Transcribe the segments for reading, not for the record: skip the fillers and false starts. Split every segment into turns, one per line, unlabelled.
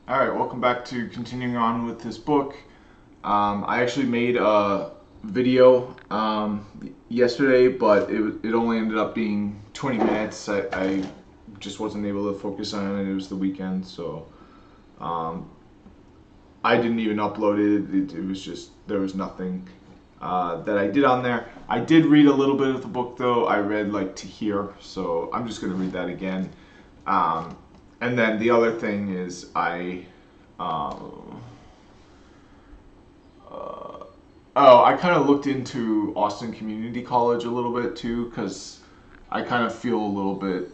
All right, welcome back to continuing on with this book. I actually made a video yesterday, but it only ended up being 20 minutes. I just wasn't able to focus on it. It was the weekend, so um, I didn't even upload it. It was just, there was nothing that I did on there. I did read a little bit of the book, though. I read like to here, so I'm just going to read that again. Um, and then the other thing is um, I kind of looked into Austin Community College a little bit too, because I kind of feel a little bit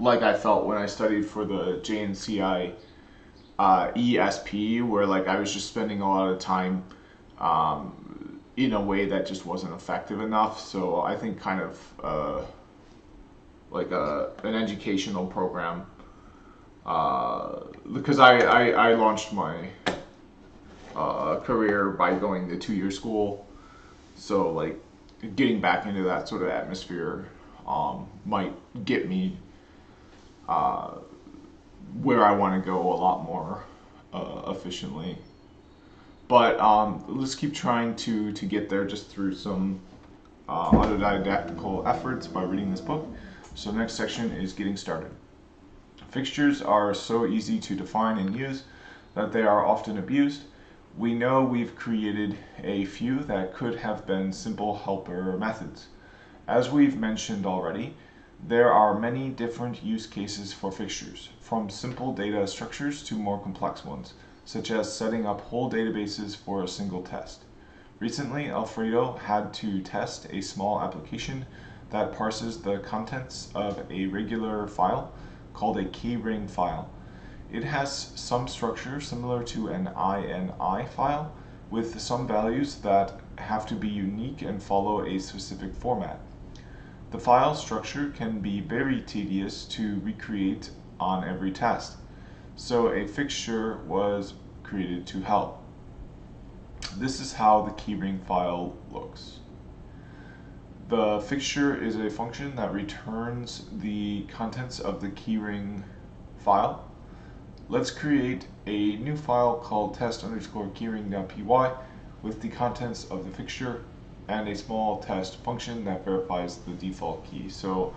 like I felt when I studied for the JNCI ESP, where like I was just spending a lot of time in a way that just wasn't effective enough. So I think kind of like an educational program, because I launched my career by going to 2 year school. So like getting back into that sort of atmosphere might get me where I want to go a lot more efficiently. But let's keep trying to get there just through some autodidactical efforts by reading this book. So the next section is getting started. Fixtures are so easy to define and use that they are often abused. We know we've created a few that could have been simple helper methods. As we've mentioned already, there are many different use cases for fixtures, from simple data structures to more complex ones, such as setting up whole databases for a single test. Recently, Alfredo had to test a small application that parses the contents of a regular file called a keyring file. It has some structure similar to an INI file, with some values that have to be unique and follow a specific format. The file structure can be very tedious to recreate on every test, so a fixture was created to help. This is how the keyring file looks. The fixture is a function that returns the contents of the keyring file. Let's create a new file called test_keyring.py with the contents of the fixture and a small test function that verifies the default key. So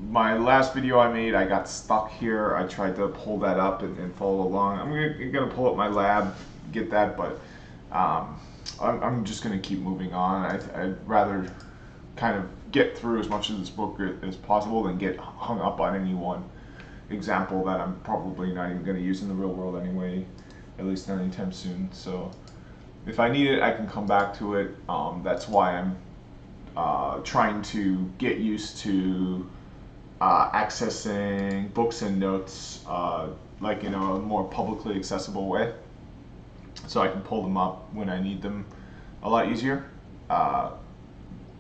my last video I made, I got stuck here. I tried to pull that up and follow along. I'm gonna pull up my lab, get that, but I'm just gonna keep moving on. I'd rather kind of get through as much of this book as possible than get hung up on any one example that I'm probably not even going to use in the real world anyway, at least not anytime soon. So if I need it, I can come back to it. That's why I'm trying to get used to accessing books and notes like in a more publicly accessible way, so I can pull them up when I need them a lot easier.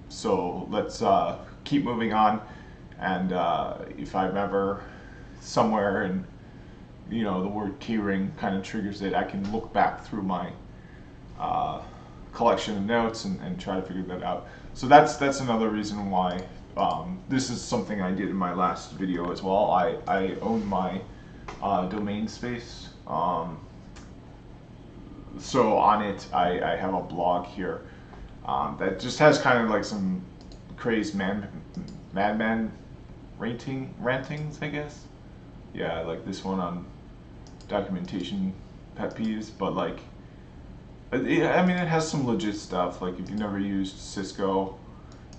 So let's keep moving on, and if I'm ever somewhere and the word keyring kind of triggers it, I can look back through my collection of notes and try to figure that out. So that's another reason why this is something I did in my last video as well. I own my domain space, so on it I have a blog here that just has kind of like some crazed madman rantings, I guess. Yeah, like this one on documentation pet peeves, but like, I mean, it has some legit stuff. Like if you've never used Cisco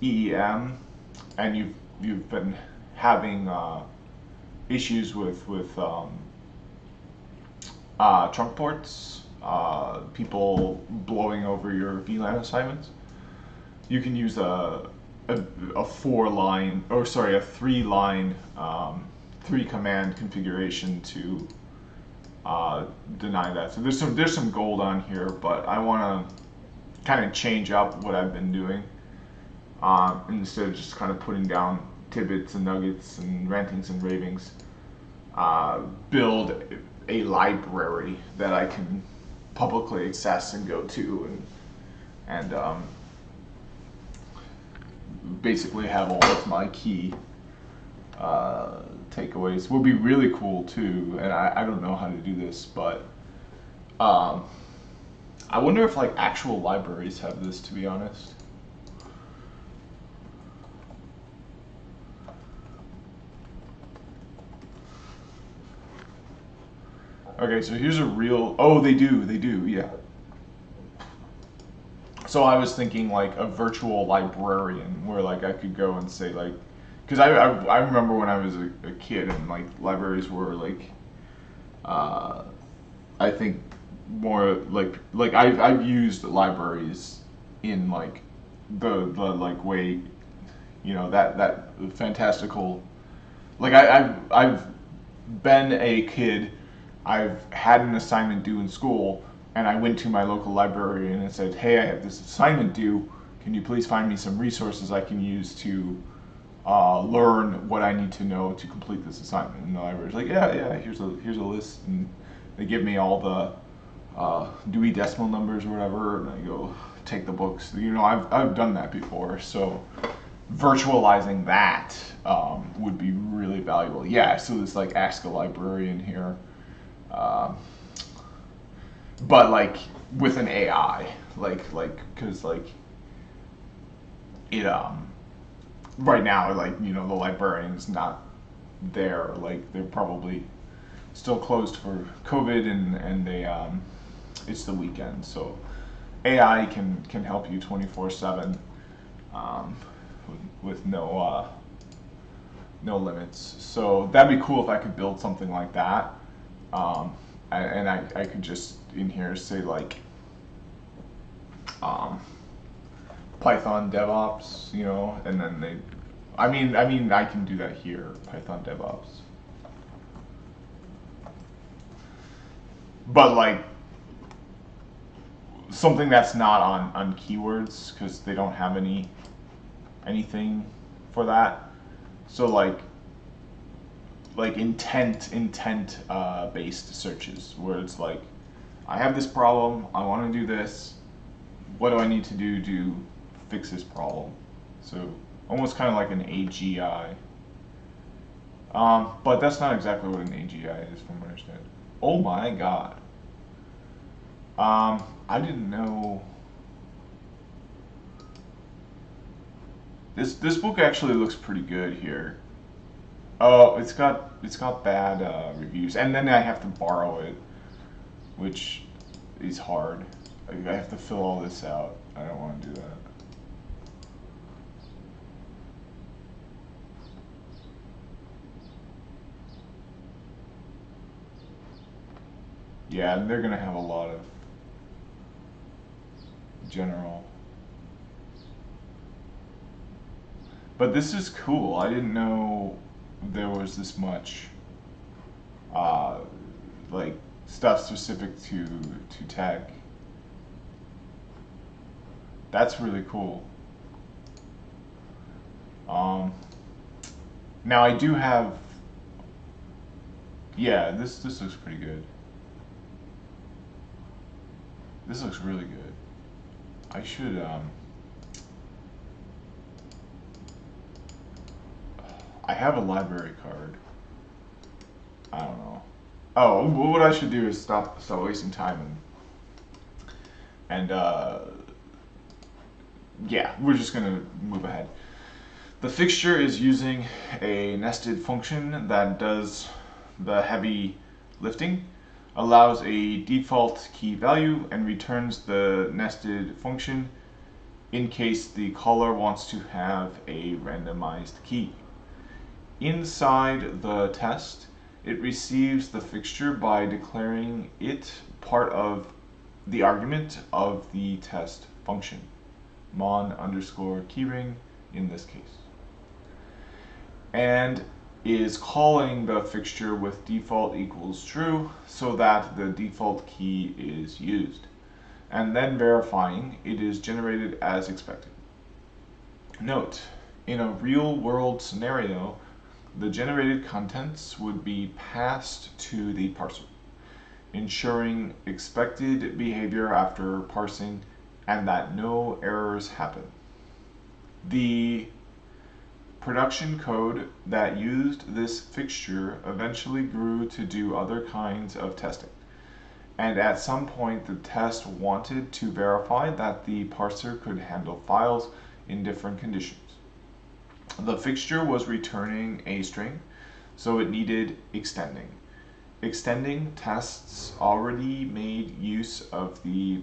EEM and you've been having issues with trunk ports, people blowing over your VLAN assignments, you can use a 4-line, or sorry, a 3-line 3-command configuration to deny that. So there's some gold on here, but I want to kind of change up what I've been doing, instead of just kind of putting down tidbits and nuggets and rantings and ravings. Build a library that I can publicly access and go to, and basically have all of my key uh, takeaways would be really cool too. And I don't know how to do this, but um, I wonder if like actual libraries have this, to be honest. Okay, so here's a real. Oh, they do, yeah. So I was thinking like a virtual librarian, where like I could go and say like, because I remember when I was a kid and like libraries were like, uh, I think more like I've used libraries in like the like way, you know, that fantastical, like I've been a kid, I've had an assignment due in school, and I went to my local library and I said, hey, I have this assignment due. Can you please find me some resources I can use to learn what I need to know to complete this assignment? And the library's like, yeah, here's a list, and they give me all the Dewey Decimal numbers or whatever, and I go take the books. You know, I've done that before, so virtualizing that would be really valuable. Yeah, so this like ask a librarian here, um, but like with an AI, like because like it right now, like, you know, the librarian's not there, like they're probably still closed for COVID, and they it's the weekend, so AI can help you 24/7 um, with no limits. So that'd be cool if I could build something like that. And I could just in here say like um, Python DevOps, you know, and then they. I mean, I can do that here, Python DevOps. But like something that's not on keywords because they don't have anything for that. So like intent based searches where it's like I have this problem, I want to do this, what do I need to do to fix this problem? So almost kind of like an AGI. But that's not exactly what an AGI is, from what I understand. Oh my god. I didn't know. This book actually looks pretty good here. Oh, it's got bad reviews, and then I have to borrow it, which is hard. I have to fill all this out. I don't want to do that. Yeah, they're gonna have a lot of general. But this is cool. I didn't know there was this much uh, like stuff specific to tech. That's really cool. Um, Now I do have. Yeah, this looks pretty good. This looks really good. I should I have a library card. I don't know. Oh, what I should do is stop wasting time and yeah, we're just gonna move ahead. The fixture is using a nested function that does the heavy lifting, allows a default key value, and returns the nested function in case the caller wants to have a randomized key. Inside the test, it receives the fixture by declaring it part of the argument of the test function, mon underscore keyring in this case, and is calling the fixture with default equals true so that the default key is used, and then verifying it is generated as expected. Note, in a real-world scenario, the generated contents would be passed to the parser, ensuring expected behavior after parsing, and that no errors happen. The Production code that used this fixture eventually grew to do other kinds of testing. And at some point, the test wanted to verify that the parser could handle files in different conditions. The fixture was returning a string, so it needed extending. Extending tests already made use of the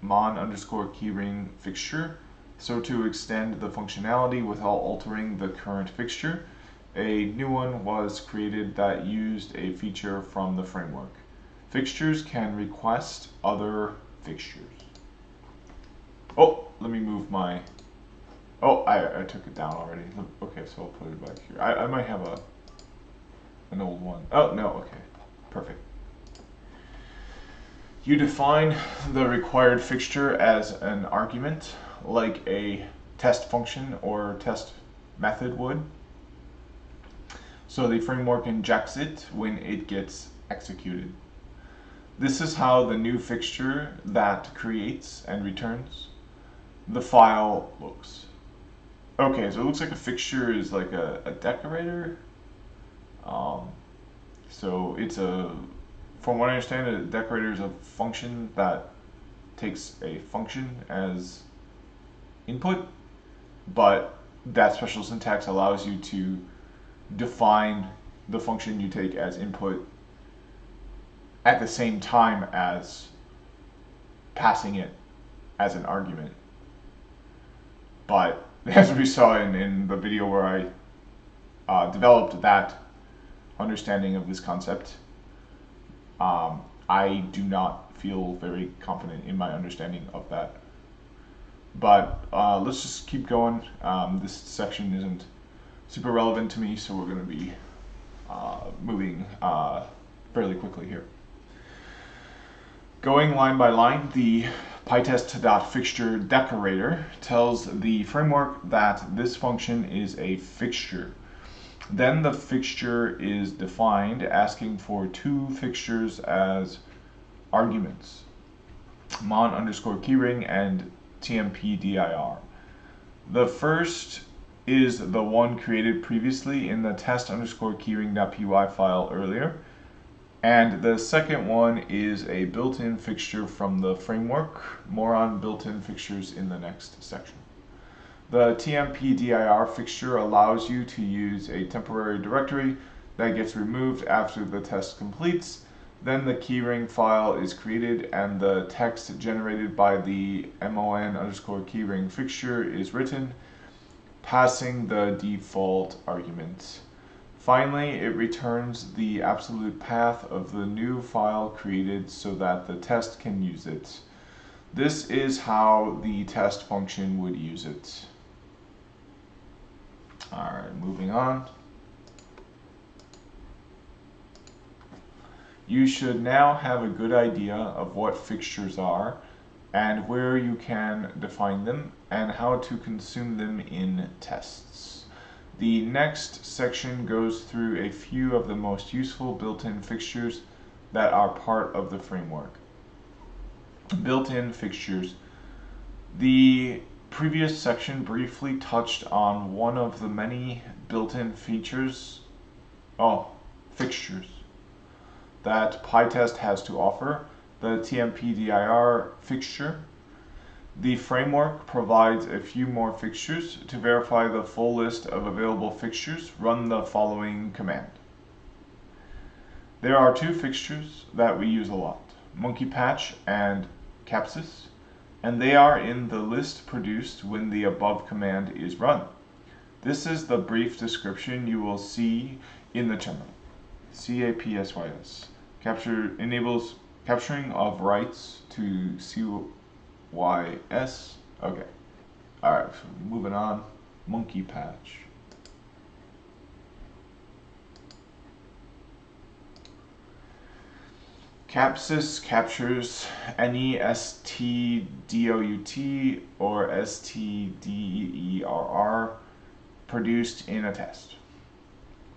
mon_keyring fixture, so to extend the functionality without altering the current fixture, a new one was created that used a feature from the framework. Fixtures can request other fixtures. Oh, let me move my... Oh, I took it down already. Okay, so I'll put it back here. I might have an old one. Oh, no, okay. Perfect. You define the required fixture as an argument, like a test function or test method would. So the framework injects it when it gets executed. This is how the new fixture that creates and returns the file looks. Okay, so it looks like a fixture is like a decorator. So it's from what I understand, a decorator is a function that takes a function as input, but that special syntax allows you to define the function you take as input at the same time as passing it as an argument. But as we saw in the video where I developed that understanding of this concept, I do not feel very confident in my understanding of that. But let's just keep going. This section isn't super relevant to me, so we're going to be moving fairly quickly here. Going line by line, the pytest.fixture decorator tells the framework that this function is a fixture. Then the fixture is defined, asking for two fixtures as arguments, mon_keyring and tmp_dir. The first is the one created previously in the test_keyring.py file earlier, and the second one is a built-in fixture from the framework. More on built-in fixtures in the next section. The tmp_dir fixture allows you to use a temporary directory that gets removed after the test completes. Then the keyring file is created and the text generated by the mon_keyring fixture is written, passing the default argument. Finally, it returns the absolute path of the new file created so that the test can use it. This is how the test function would use it. Alright, moving on. You should now have a good idea of what fixtures are and where you can define them and how to consume them in tests. The next section goes through a few of the most useful built-in fixtures that are part of the framework. Built-in fixtures. The previous section briefly touched on one of the many built-in fixtures that PyTest has to offer, the tmp_dir fixture. The framework provides a few more fixtures. To verify the full list of available fixtures, run the following command. There are two fixtures that we use a lot, monkeypatch and capsys, and they are in the list produced when the above command is run. This is the brief description you will see in the terminal. CAPSYS. Enables capturing of writes to CYS. Okay. Alright, so moving on. Monkeypatch. Capsys captures any stdout or stderr produced in a test.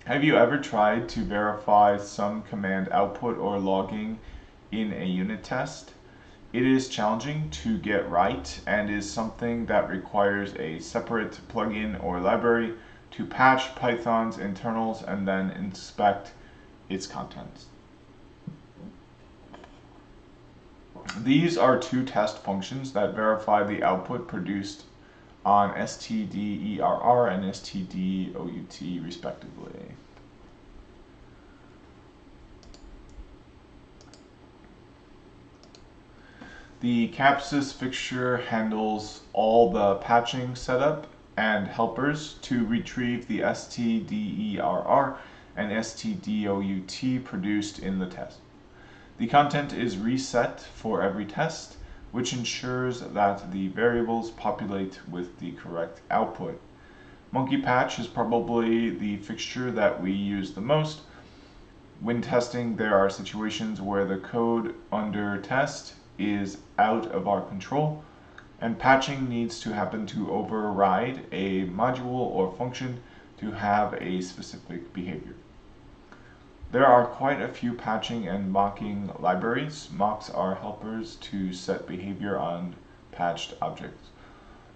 Have you ever tried to verify some command output or logging in a unit test? It is challenging to get right and is something that requires a separate plugin or library to patch Python's internals and then inspect its contents. These are two test functions that verify the output produced on stderr and stdout respectively. The Capsys fixture handles all the patching setup and helpers to retrieve the stderr and stdout produced in the test. The content is reset for every test, which ensures that the variables populate with the correct output. Monkey Patch is probably the fixture that we use the most. When testing, there are situations where the code under test is out of our control, and patching needs to happen to override a module or function to have a specific behavior. There are quite a few patching and mocking libraries. Mocks are helpers to set behavior on patched objects,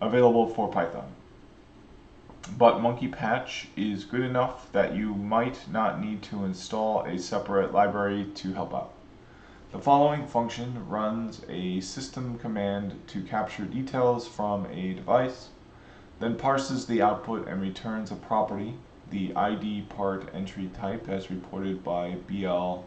available for Python. But Monkey Patch is good enough that you might not need to install a separate library to help out. The following function runs a system command to capture details from a device, then parses the output and returns a property, the ID part entry type as reported by BLKID.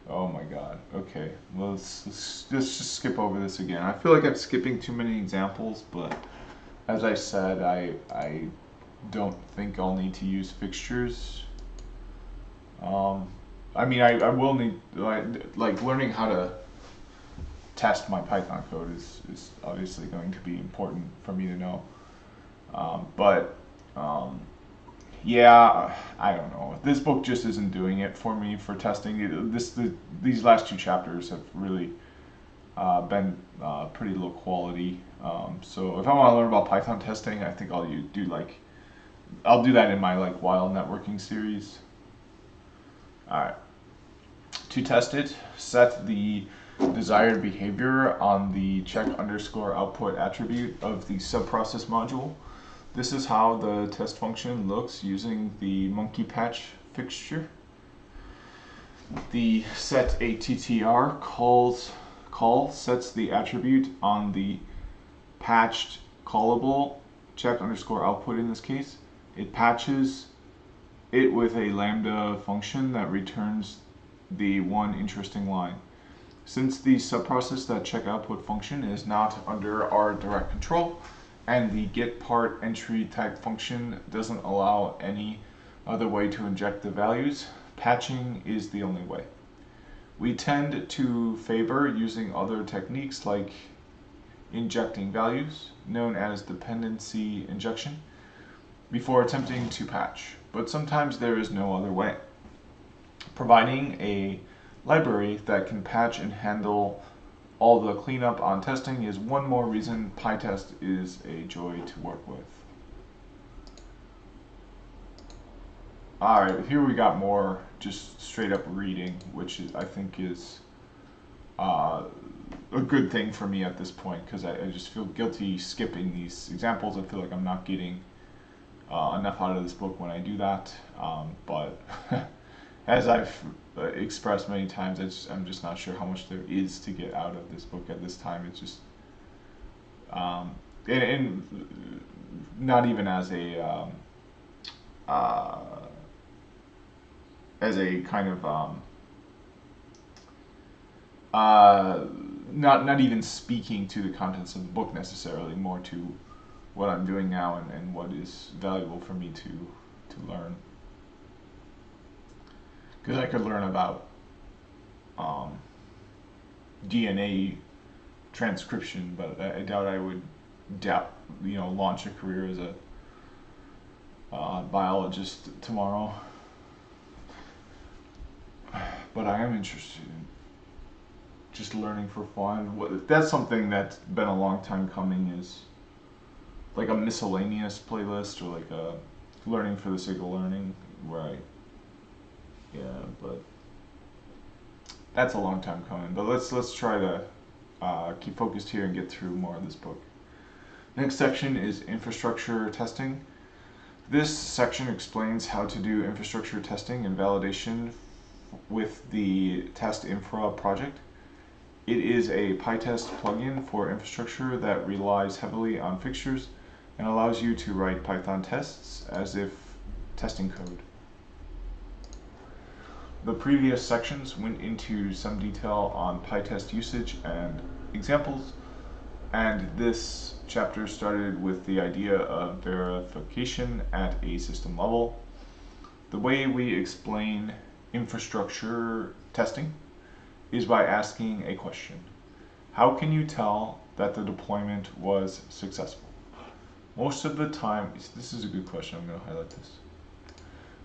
Oh my god, okay, well, let's just skip over this again. I feel like I'm skipping too many examples, but as I said, I don't think I'll need to use fixtures. I mean, I will need, like learning how to test my Python code is obviously going to be important for me to know. Yeah, I don't know. This book just isn't doing it for me for testing. These last two chapters have really been pretty low quality. So if I want to learn about Python testing, I think I'll do that in my wild networking series. All right. To test it, set the desired behavior on the check_output attribute of the subprocess module. This is how the test function looks using the Monkey Patch fixture. The setAttr call sets the attribute on the patched callable check_output in this case. It patches it with a lambda function that returns the one interesting line. Since the subprocess.checkOutput function is not under our direct control, and the getPart entry type function doesn't allow any other way to inject the values, patching is the only way. We tend to favor using other techniques like injecting values, known as dependency injection, before attempting to patch, but sometimes there is no other way. Providing a library that can patch and handle all the cleanup on testing is one more reason PyTest is a joy to work with. Alright, here we got more just straight up reading, which I think is a good thing for me at this point, because I just feel guilty skipping these examples. I feel like I'm not getting enough out of this book when I do that, but as I've expressed many times, I'm just not sure how much there is to get out of this book at this time. It's just, and not even as a kind of not even speaking to the contents of the book necessarily, more to what I'm doing now and what is valuable for me to learn. Because I could learn about DNA transcription, but I doubt I would launch a career as a biologist tomorrow. But I am interested in just learning for fun. That's something that's been a long time coming, is like a miscellaneous playlist, or like a learning for the sake of learning, right? Yeah, but that's a long time coming. But let's try to keep focused here and get through more of this book. Next section is infrastructure testing. This section explains how to do infrastructure testing and validation with the Test Infra project. It is a PyTest plugin for infrastructure that relies heavily on fixtures and allows you to write Python tests as if testing code. The previous sections went into some detail on PyTest usage and examples, and this chapter started with the idea of verification at a system level. The way we explain infrastructure testing is by asking a question. How can you tell that the deployment was successful? Most of the time, this is a good question, I'm going to highlight this.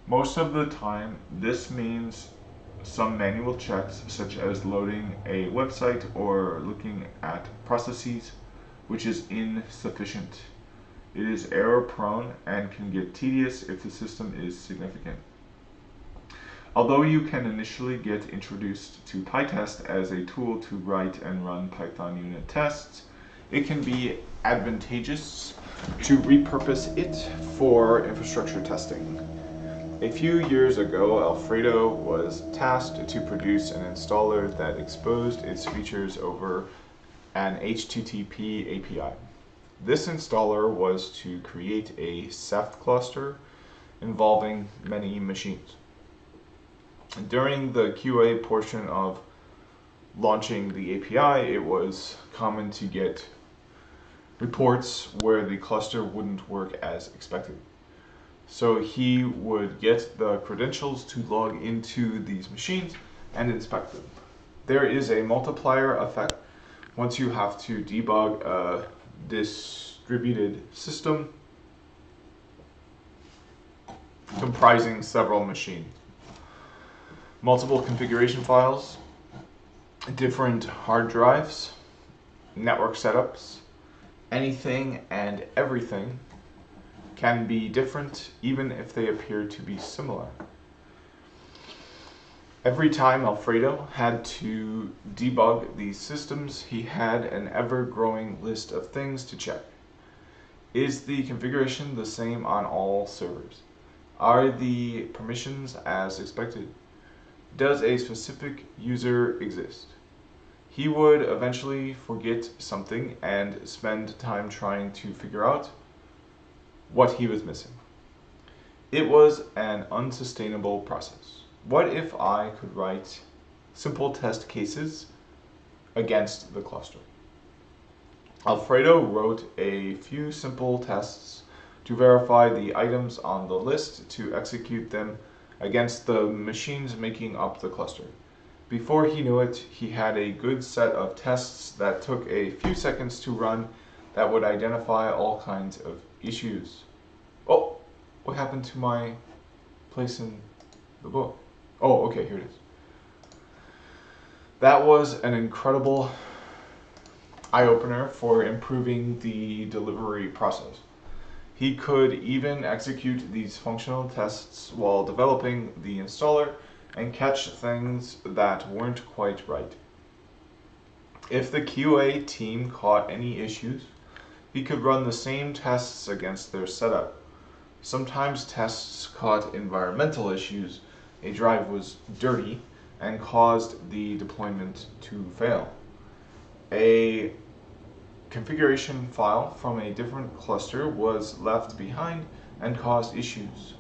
Most of the time, this means some manual checks, such as loading a website or looking at processes, which is insufficient. It is error prone and can get tedious if the system is significant. Although you can initially get introduced to PyTest as a tool to write and run Python unit tests, it can be advantageous to repurpose it for infrastructure testing. A few years ago, Alfredo was tasked to produce an installer that exposed its features over an HTTP API. This installer was to create a Ceph cluster involving many machines. During the QA portion of launching the API, it was common to get reports where the cluster wouldn't work as expected. So he would get the credentials to log into these machines and inspect them. There is a multiplier effect once you have to debug a distributed system comprising several machines. Multiple configuration files, different hard drives, network setups, anything and everything can be different even if they appear to be similar. Every time Alfredo had to debug these systems, he had an ever-growing list of things to check. Is the configuration the same on all servers? Are the permissions as expected? Does a specific user exist? He would eventually forget something and spend time trying to figure out what he was missing. It was an unsustainable process. What if I could write simple test cases against the cluster? Alfredo wrote a few simple tests to verify the items on the list to execute them against the machines making up the cluster. Before he knew it, he had a good set of tests that took a few seconds to run that would identify all kinds of issues. Oh, what happened to my place in the book? Oh, okay, here it is. That was an incredible eye-opener for improving the delivery process. He could even execute these functional tests while developing the installer and catch things that weren't quite right. If the QA team caught any issues, he could run the same tests against their setup. Sometimes tests caught environmental issues. A drive was dirty and caused the deployment to fail. A configuration file from a different cluster was left behind and caused issues.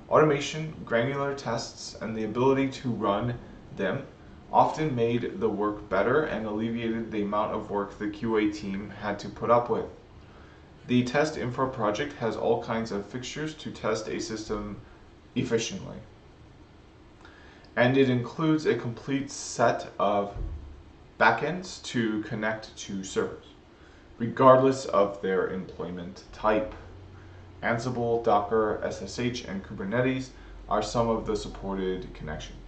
Automation, granular tests, and the ability to run them often made the work better and alleviated the amount of work the QA team had to put up with. The Test Infra project has all kinds of fixtures to test a system efficiently. And it includes a complete set of backends to connect to servers, regardless of their employment type. Ansible, Docker, SSH, and Kubernetes are some of the supported connections.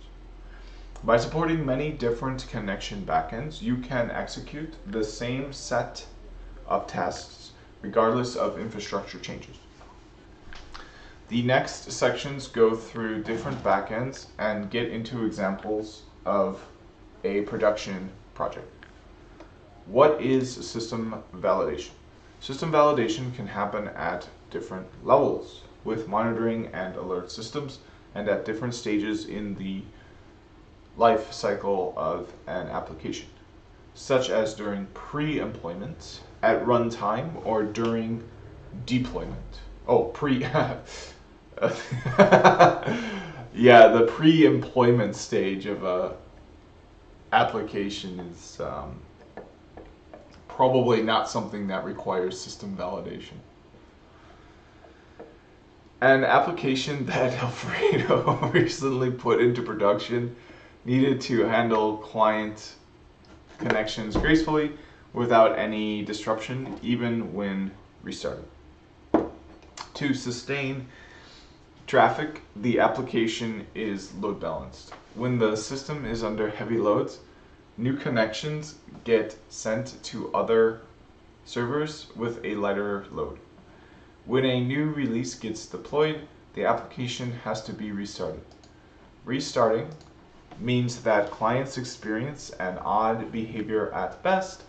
By supporting many different connection backends, you can execute the same set of tests regardless of infrastructure changes. The next sections go through different backends and get into examples of a production project. What is system validation? System validation can happen at different levels with monitoring and alert systems and at different stages in the life cycle of an application, such as during pre-employment, at runtime, or during deployment. Oh, yeah, the pre-employment stage of a application is probably not something that requires system validation. An application that Alfredo recently put into production needed to handle client connections gracefully without any disruption, even when restarted. To sustain traffic, the application is load balanced. When the system is under heavy loads, new connections get sent to other servers with a lighter load. When a new release gets deployed, the application has to be restarted. Restarting means that clients experience an odd behavior at best,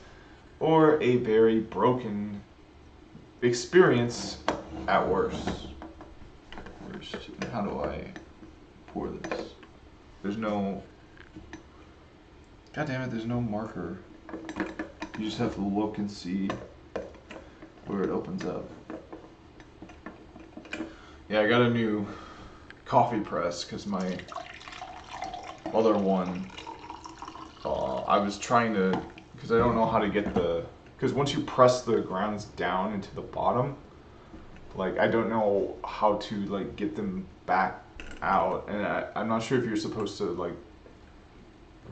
or a very broken experience at worst. How do I pour this? There's no... God damn it, there's no marker. You just have to look and see where it opens up. Yeah, I got a new coffee press because my other one, I was trying to, because I don't know how to get because once you press the grounds down into the bottom, like I don't know how to like get them back out, and I'm not sure if you're supposed to like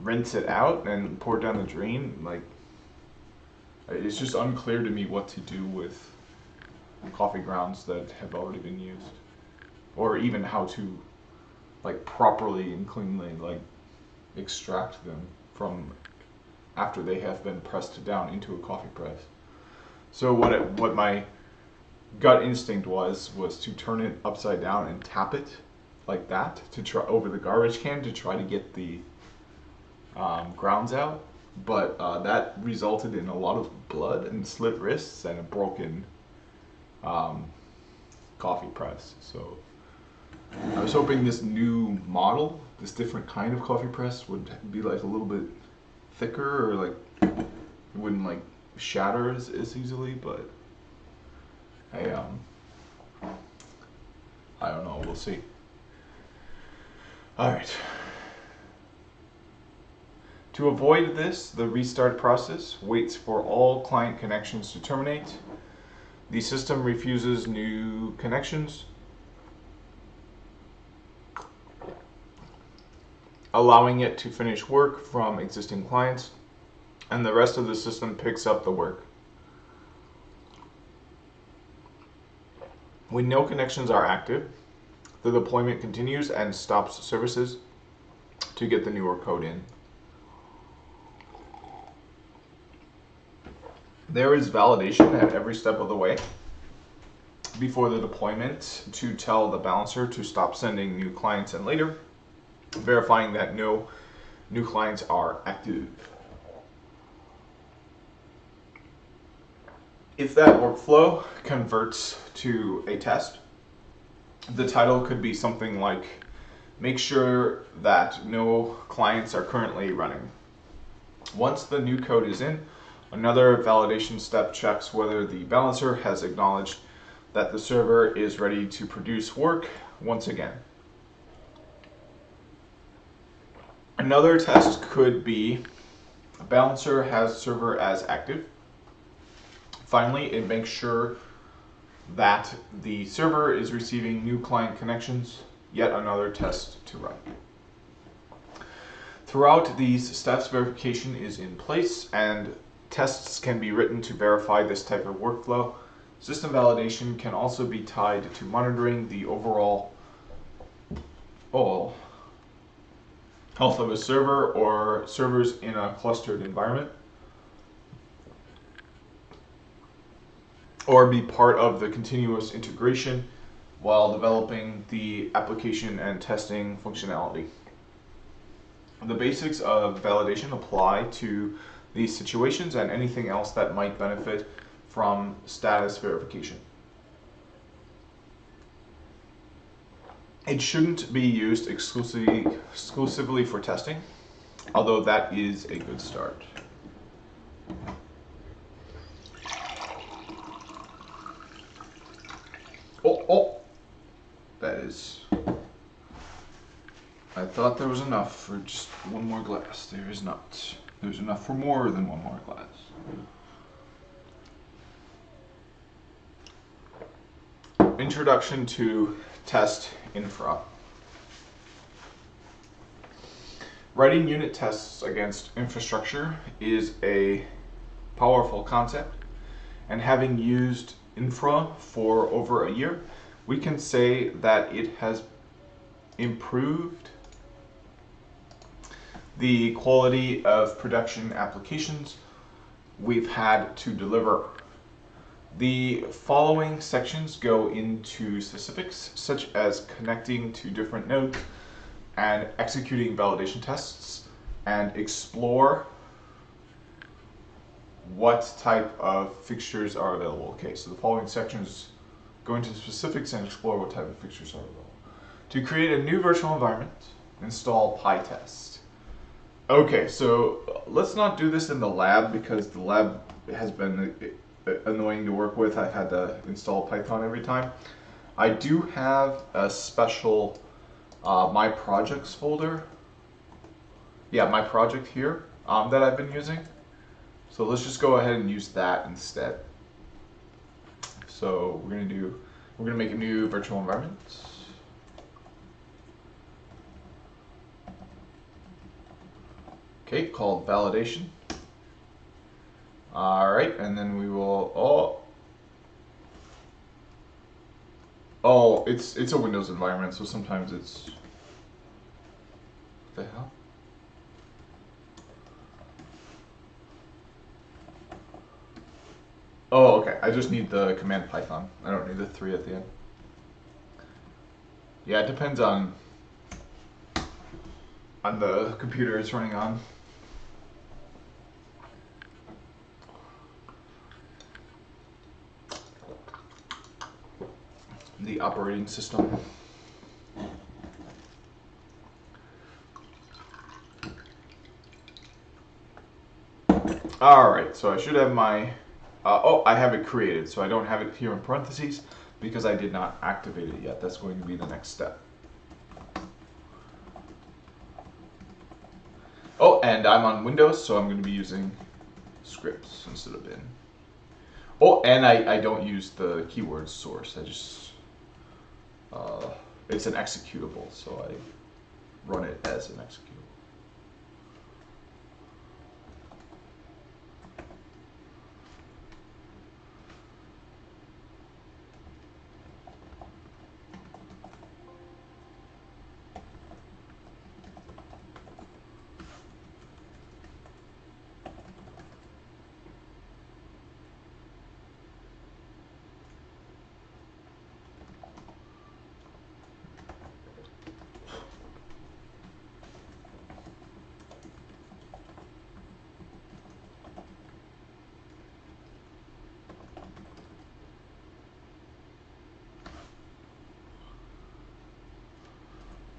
rinse it out and pour it down the drain. Like it's just unclear to me what to do with coffee grounds that have already been used, or even how to like properly and cleanly like extract them from after they have been pressed down into a coffee press. So what my gut instinct was to turn it upside down and tap it like that to try over the garbage can to try to get the grounds out, but that resulted in a lot of blood and slit wrists and a broken coffee press. So I was hoping this new model, this different kind of coffee press, would be like a little bit thicker, or like it wouldn't like shatter as easily, but I don't know, we'll see. Alright. To avoid this, the restart process waits for all client connections to terminate. The system refuses new connections, allowing it to finish work from existing clients, and the rest of the system picks up the work. When no connections are active, the deployment continues and stops services to get the newer code in. There is validation at every step of the way before the deployment to tell the balancer to stop sending new clients, and later verifying that no new clients are active. If that workflow converts to a test, the title could be something like, make sure that no clients are currently running. Once the new code is in, another validation step checks whether the balancer has acknowledged that the server is ready to produce work once again. Another test could be a balancer has server as active. Finally, it makes sure that the server is receiving new client connections, yet another test to run. Throughout these steps, verification is in place and tests can be written to verify this type of workflow. System validation can also be tied to monitoring the overall health of a server or servers in a clustered environment, or be part of the continuous integration while developing the application and testing functionality. The basics of validation apply to these situations and anything else that might benefit from status verification. It shouldn't be used exclusively for testing, although that is a good start. Oh, that is. I thought there was enough for just one more glass. There is not. There's enough for more than one more glass. Introduction to test infra. Writing unit tests against infrastructure is a powerful concept, and having used infra for over a year, we can say that it has improved the quality of production applications we've had to deliver. The following sections go into specifics, such as connecting to different nodes and executing validation tests, and explore what type of fixtures are available. Okay, so the following sections go into specifics and explore what type of fixtures are available. To create a new virtual environment, install PyTest. Okay, so let's not do this in the lab because the lab has been annoying to work with. I've had to install Python every time. I do have a special My Projects folder. Yeah, My Project here that I've been using. So let's just go ahead and use that instead. So we're gonna make a new virtual environment. Okay, called validation. All right, and then we will. Oh, it's a Windows environment, so sometimes it's. What the hell? Oh, okay. I just need the command Python. I don't need the 3 at the end. Yeah, it depends on the computer it's running on. The operating system. Alright, so I should have my... I have it created, so I don't have it here in parentheses because I did not activate it yet. That's going to be the next step. Oh, and I'm on Windows, so I'm going to be using scripts instead of bin. Oh, and I don't use the keyword source. I just... it's an executable, so I run it as an executable.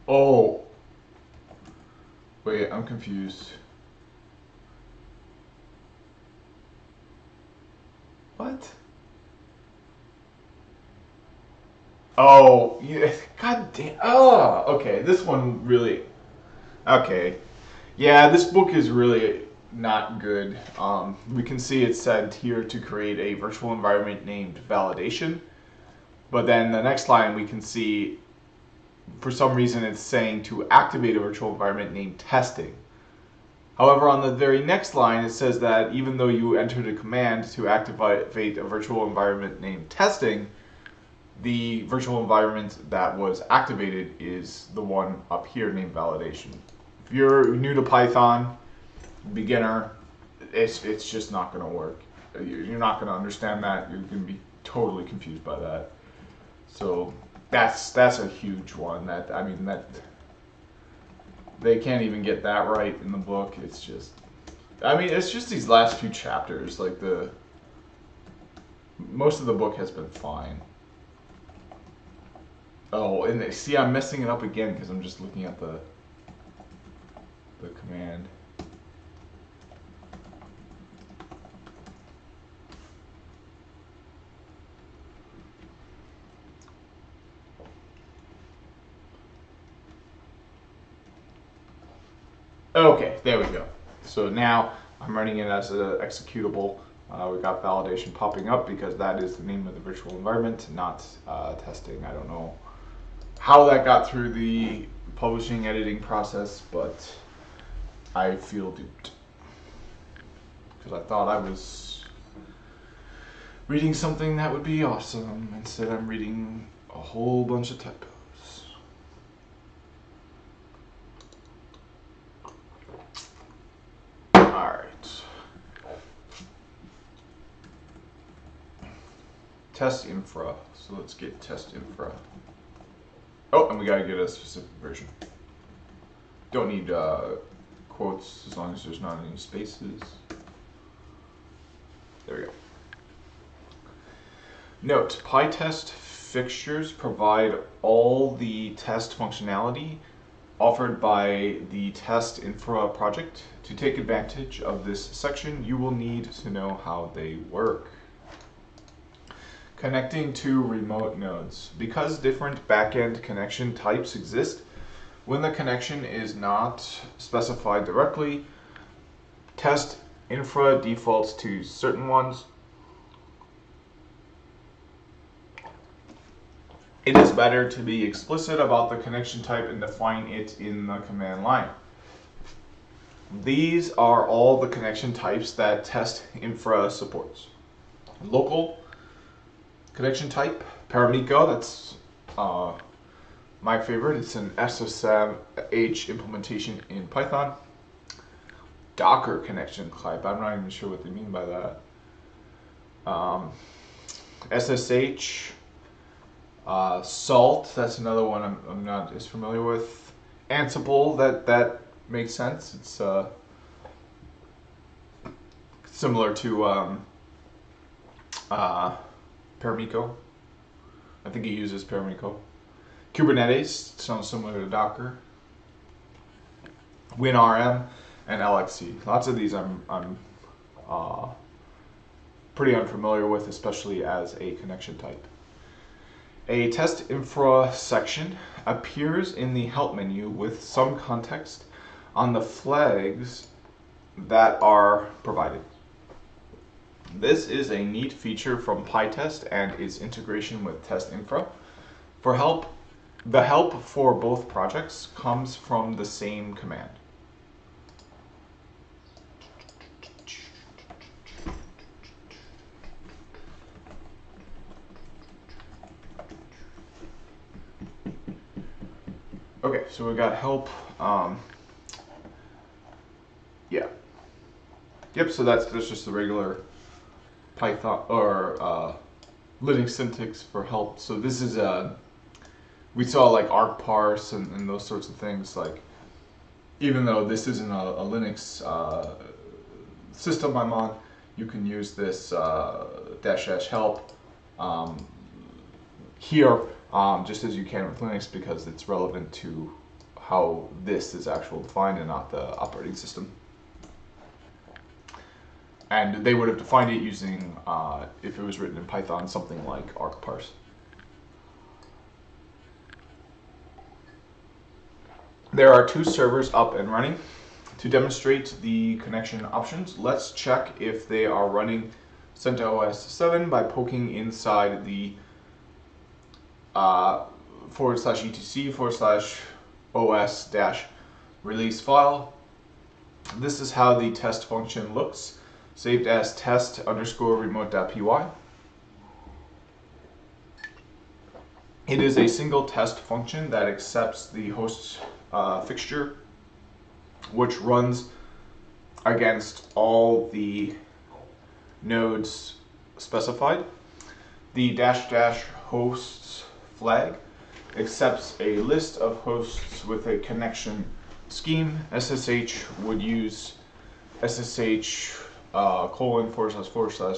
Oh! Wait, I'm confused. What? Oh, yeah, god damn. Oh, okay, this one really... Okay. Yeah, this book is really not good. We can see it said here to create a virtual environment named validation. But then the next line we can see, for some reason it's saying to activate a virtual environment named testing. However, on the very next line it says that even though you entered a command to activate a virtual environment named testing, the virtual environment that was activated is the one up here named validation. If you're new to Python, beginner, it's just not going to work. You're not going to understand that. You're going to be totally confused by that. So that's a huge one. That they can't even get that right in the book. It's just I mean, it's just these last few chapters. Like most of the book has been fine. Oh, and see, I'm messing it up again because I'm just looking at the command. Okay, there we go. So now I'm running it as an executable. We got validation popping up because that is the name of the virtual environment, not testing. I don't know how that got through the publishing editing process, but I feel duped. Because I thought I was reading something that would be awesome. Instead, I'm reading a whole bunch of typos. Test infra. So let's get test infra. Oh, and we gotta get a specific version. Don't need quotes as long as there's not any spaces. There we go. Note, PyTest fixtures provide all the test functionality offered by the test infra project. To take advantage of this section, you will need to know how they work. Connecting to remote nodes. Because different backend connection types exist, when the connection is not specified directly, test infra defaults to certain ones. It is better to be explicit about the connection type and define it in the command line. These are all the connection types that test infra supports. Local connection type, Paramiko, that's my favorite. It's an SSH implementation in Python. Docker connection type, I'm not even sure what they mean by that. SSH, Salt, that's another one I'm not as familiar with. Ansible, that makes sense. It's similar to Paramiko. I think it uses Paramiko. Kubernetes sounds similar to Docker. WinRM and LXC. Lots of these I'm pretty unfamiliar with, especially as a connection type. A test infra section appears in the help menu with some context on the flags that are provided. This is a neat feature from PyTest and its integration with test infra. For help, the help for both projects comes from the same command. Okay, so we got help. Yeah. Yep, so that's just the regular Python or Linux syntax for help. So this is we saw like argparse and those sorts of things. Like, even though this isn't a Linux system I'm on, you can use this -- help here just as you can with Linux, because it's relevant to how this is actually defined and not the operating system. And they would have defined it using, if it was written in Python, something like argparse. There are 2 servers up and running. To demonstrate the connection options, let's check if they are running CentOS 7 by poking inside the /etc/os-release file. This is how the test function looks, saved as test_remote.py. It is a single test function that accepts the host fixture, which runs against all the nodes specified. The -- hosts flag accepts a list of hosts with a connection scheme. SSH would use SSH ://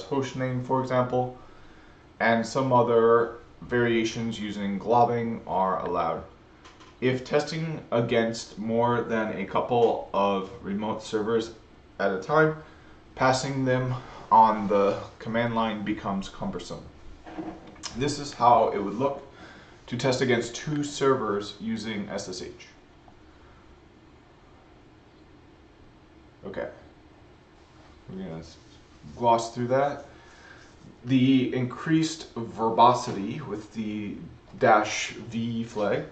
hostname, for example, and some other variations using globbing are allowed. If testing against more than a couple of remote servers at a time, passing them on the command line becomes cumbersome. This is how it would look to test against 2 servers using SSH. Okay, we're going to gloss through that. The increased verbosity with the -v flag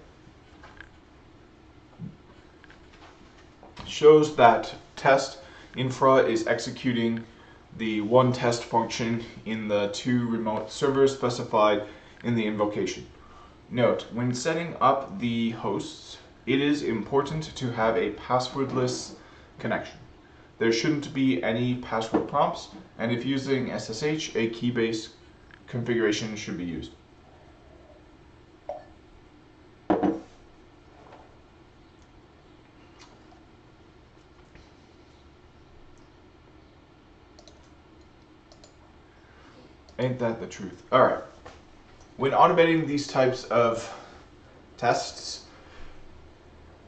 shows that test infra is executing the one test function in the 2 remote servers specified in the invocation. Note, when setting up the hosts, it is important to have a passwordless connection. There shouldn't be any password prompts, and if using SSH, a key-based configuration should be used. Ain't that the truth? Alright. When automating these types of tests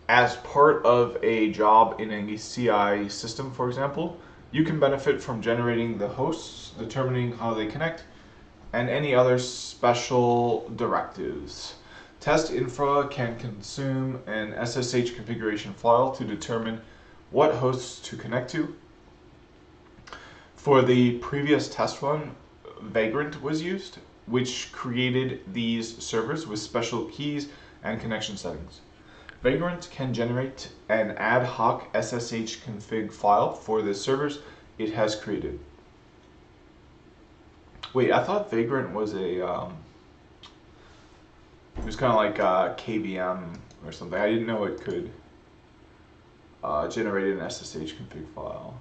as part of a job in a CI system, for example, you can benefit from generating the hosts, determining how they connect, and any other special directives. Test infra can consume an SSH configuration file to determine what hosts to connect to. For the previous test run, Vagrant was used, which created these servers with special keys and connection settings. Vagrant can generate an ad hoc SSH config file for the servers it has created. Wait, I thought Vagrant was it was kind of like a KVM or something. I didn't know it could generate an SSH config file.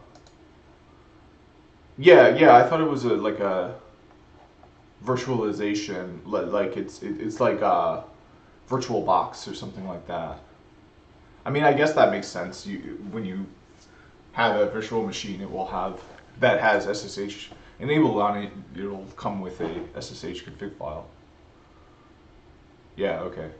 Yeah, I thought it was like a virtualization, like it's like a VirtualBox or something like that. I mean, I guess that makes sense. When you have a virtual machine, it will have that has SSH enabled on it. It'll come with a SSH config file. Yeah. Okay.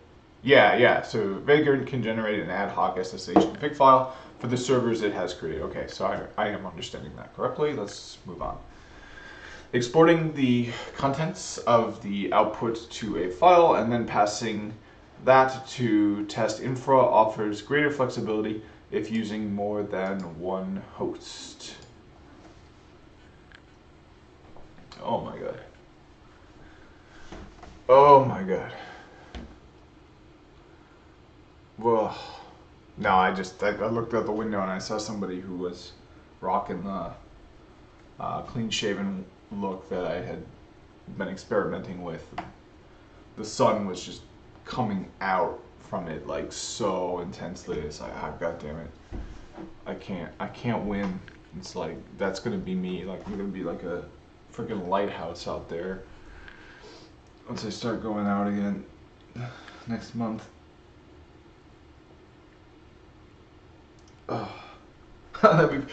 Yeah. So Vagrant can generate an ad hoc SSH config file for the servers it has created. Okay, so I am understanding that correctly. Let's move on. Exporting the contents of the output to a file and then passing that to test infra offers greater flexibility if using more than one host. Oh my god. Oh my god. Well, no, I looked out the window and I saw somebody who was rocking the clean-shaven look that I had been experimenting with. The sun was just coming out from it like so intensely. It's like, ah, god damn it, I can't win. It's like, that's gonna be me. Like, I'm gonna be like a freaking lighthouse out there once I start going out again next month. Oh. I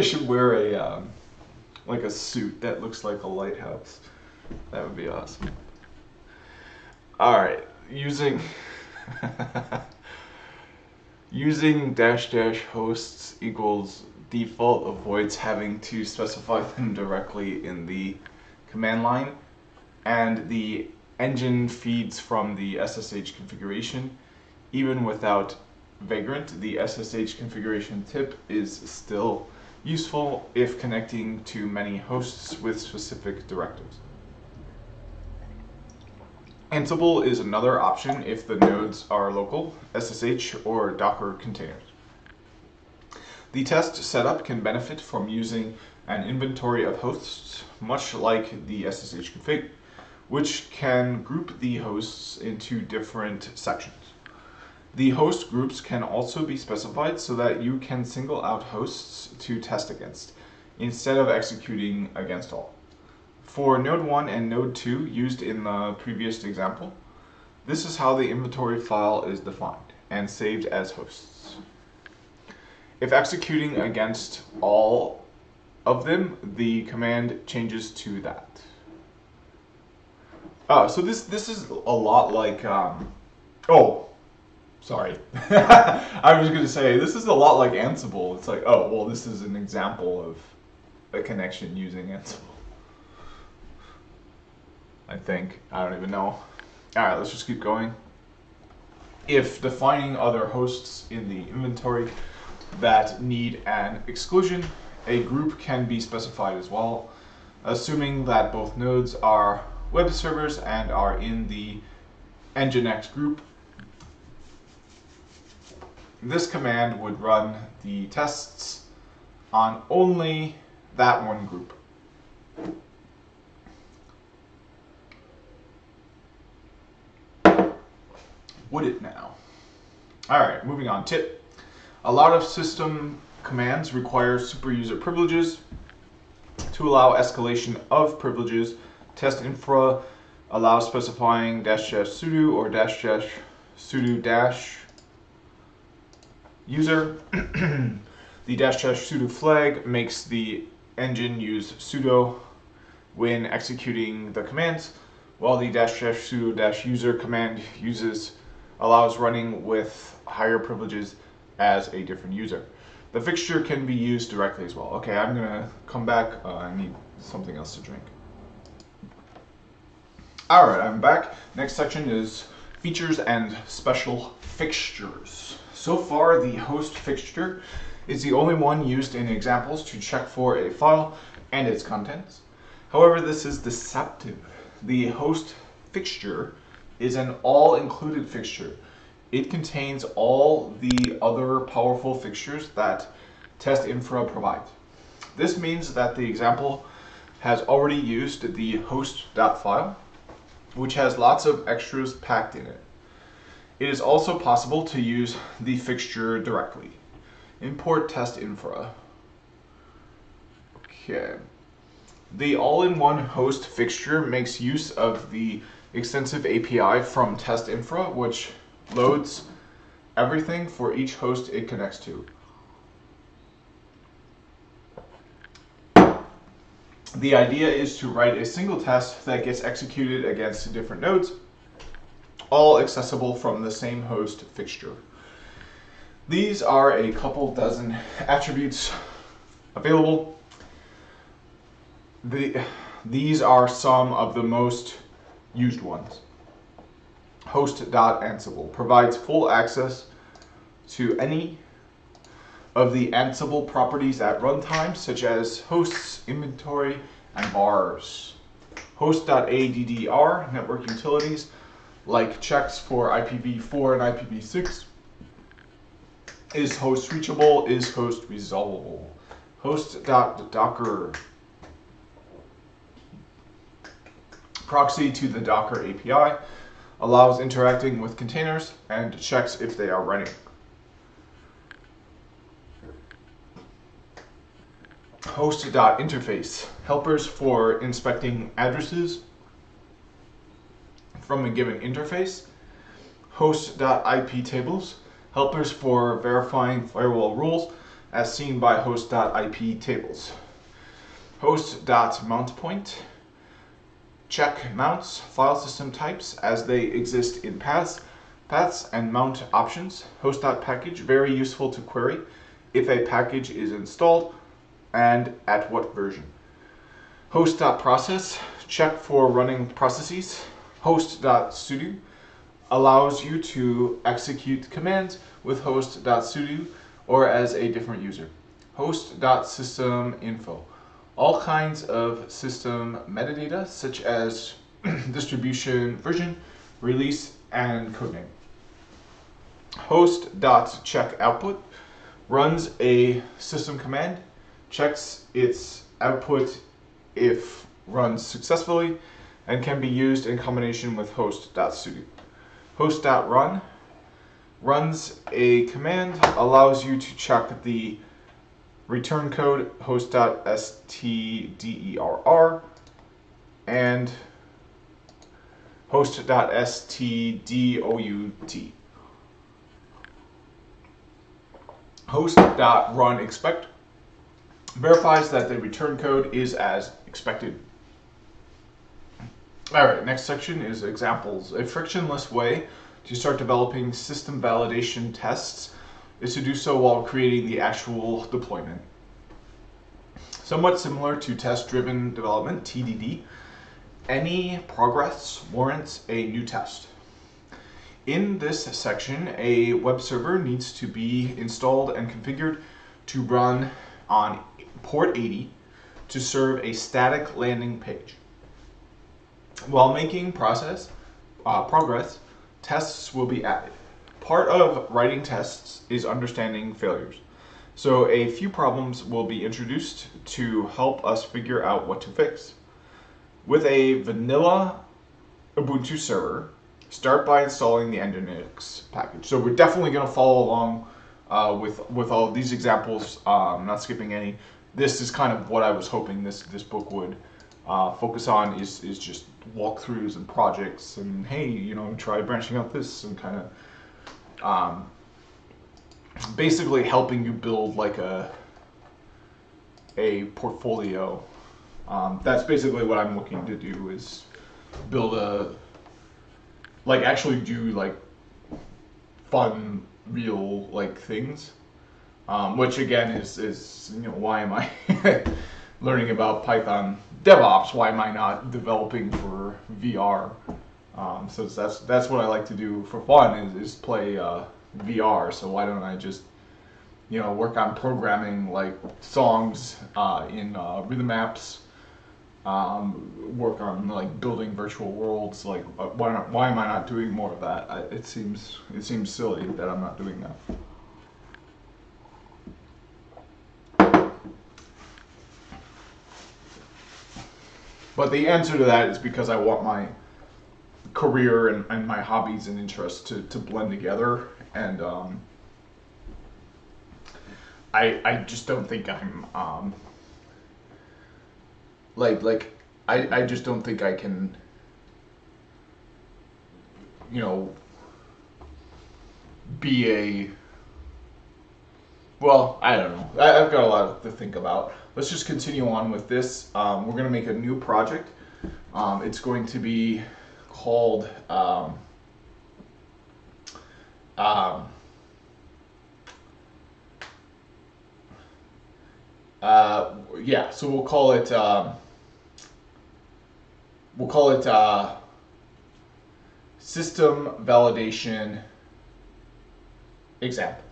should wear a like a suit that looks like a lighthouse. That would be awesome. All right, using --hosts equals default avoids having to specify them directly in the command line, and the engine feeds from the SSH configuration. Even without Vagrant, the SSH configuration tip is still useful if connecting to many hosts with specific directives. Ansible is another option if the nodes are local, SSH, or Docker containers. The test setup can benefit from using an inventory of hosts, much like the SSH config, which can group the hosts into different sections. The host groups can also be specified so that you can single out hosts to test against, instead of executing against all. For Node 1 and Node 2 used in the previous example, this is how the inventory file is defined and saved as hosts. If executing against all of them, the command changes to that. So this is a lot like oh, sorry. I was going to say this is a lot like Ansible. It's like, oh, well, this is an example of a connection using Ansible. I think. I don't even know. Alright, let's just keep going. If defining other hosts in the inventory that need an exclusion, a group can be specified as well, assuming that both nodes are web servers and are in the Nginx group. This command would run the tests on only that one group. Would it now? Alright, moving on. Tip. A lot of system commands require superuser privileges to allow escalation of privileges. Test infra allows specifying --sudo or --sudo user. The --sudo flag makes the engine use sudo when executing the commands, while the --sudo user command allows running with higher privileges as a different user. The fixture can be used directly as well. Okay, I'm gonna come back. I need something else to drink. Alright, I'm back. Next section is features and special fixtures. So far, the host fixture is the only one used in examples to check for a file and its contents. However, this is deceptive. The host fixture is an all-included fixture. It contains all the other powerful fixtures that test infra provides. This means that the example has already used the host.file, which has lots of extras packed in it. It is also possible to use the fixture directly. Import test infra. Okay. The all-in-one host fixture makes use of the extensive API from test infra, which loads everything for each host it connects to. The idea is to write a single test that gets executed against different nodes, all accessible from the same host fixture. These are a couple dozen attributes available. These are some of the most used ones. Host.ansible provides full access to any of the Ansible properties at runtime, such as hosts, inventory, and bars. Host.addr network utilities like checks for IPv4 and IPv6. Is host reachable? Is host resolvable? Host.docker proxy to the Docker API allows interacting with containers and checks if they are running. Host.interface helpers for inspecting addresses from a given interface. Host.ip tables helpers for verifying firewall rules as seen by host.ip tables. Host.mountpoint check mounts file system types as they exist in paths and mount options. Host.package very useful to query if a package is installed and at what version. Host.process check for running processes. Host.sudo allows you to execute commands with host.sudo or as a different user. Host.systeminfo all kinds of system metadata such as distribution version, release, and codename. Host.checkoutput runs a system command, checks its output if runs successfully, and can be used in combination with host.sudo. Host.run runs a command, allows you to check the return code host.stderr and host.stdout. host.run expect verifies that the return code is as expected. All right, next section is examples. A frictionless way to start developing system validation tests is to do so while creating the actual deployment. Somewhat similar to test-driven development, TDD, any progress warrants a new test. In this section, a web server needs to be installed and configured to run on port 80 to serve a static landing page. While making progress, tests will be added. Part of writing tests is understanding failures. So a few problems will be introduced to help us figure out what to fix. With a vanilla Ubuntu server, start by installing the Nginx package. So we're definitely going to follow along with all of these examples, not skipping any. This is kind of what I was hoping this book would focus on is just walkthroughs and projects and hey, you know, try branching out this and kind of basically helping you build like a portfolio. That's basically what I'm looking to do is build actually do like fun, real like things. Which again is you know, why am I learning about Python DevOps? Why am I not developing for VR? So that's what I like to do for fun is play VR. So why don't I just, you know, work on programming like songs in rhythm apps, work on like building virtual worlds. Like why am I not doing more of that? It seems silly that I'm not doing that. But the answer to that is because I want my career and my hobbies and interests to blend together, and I just don't think I'm I just don't think I can, you know, be a, well, I don't know. I've got a lot to think about. Let's just continue on with this. We're going to make a new project. It's going to be called yeah, so we'll call it system validation examples.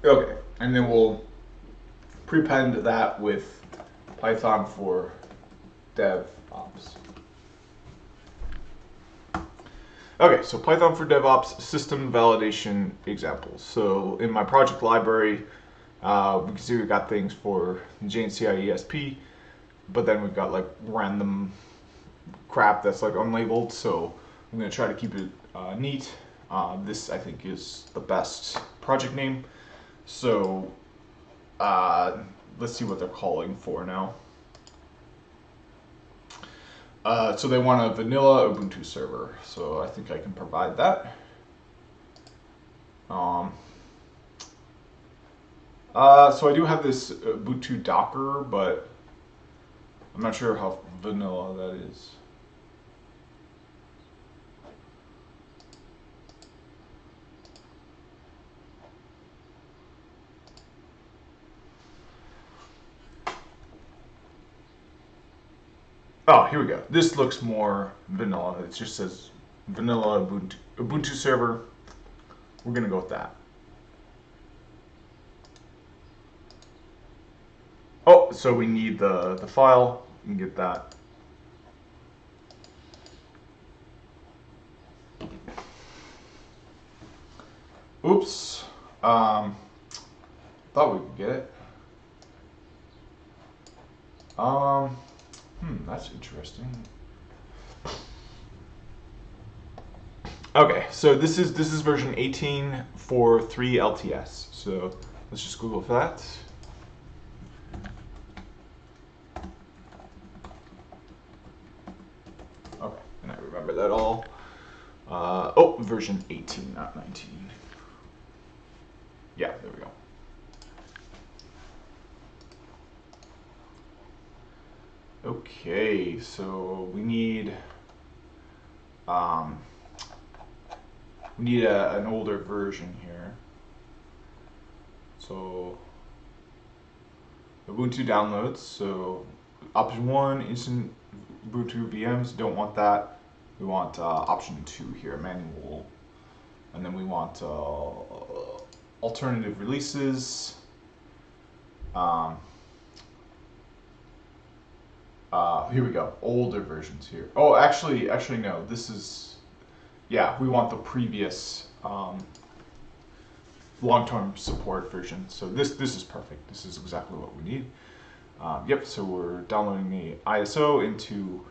Okay, and then we'll prepend that with Python for DevOps. Okay, so Python for DevOps system validation examples. So in my project library, we can see we've got things for JNCI ESP, but then we've got like random crap that's like unlabeled. So I'm going to try to keep it neat. This I think is the best project name. So let's see what they're calling for now. So they want a vanilla Ubuntu server, so I think I can provide that. So I do have this Ubuntu Docker, but I'm not sure how vanilla that is. Oh, here we go. This looks more vanilla. It just says vanilla Ubuntu server. We're going to go with that. Oh, so we need the file. You can get that. Oops. Thought we could get it. That's interesting. Okay, so this is version 18.4.3 LTS. So let's just Google for that. remember that all. Oh, version 18, not 19. Yeah, there we go. Okay, so we need an older version here. So Ubuntu downloads. So option 1, instant Ubuntu VMs. Don't want that. We want option 2 here, manual, and then we want alternative releases. Here we go. Older versions here. Oh, actually, no. This is, yeah. We want the previous long-term support version. So this is perfect. This is exactly what we need. Yep. So we're downloading the ISO into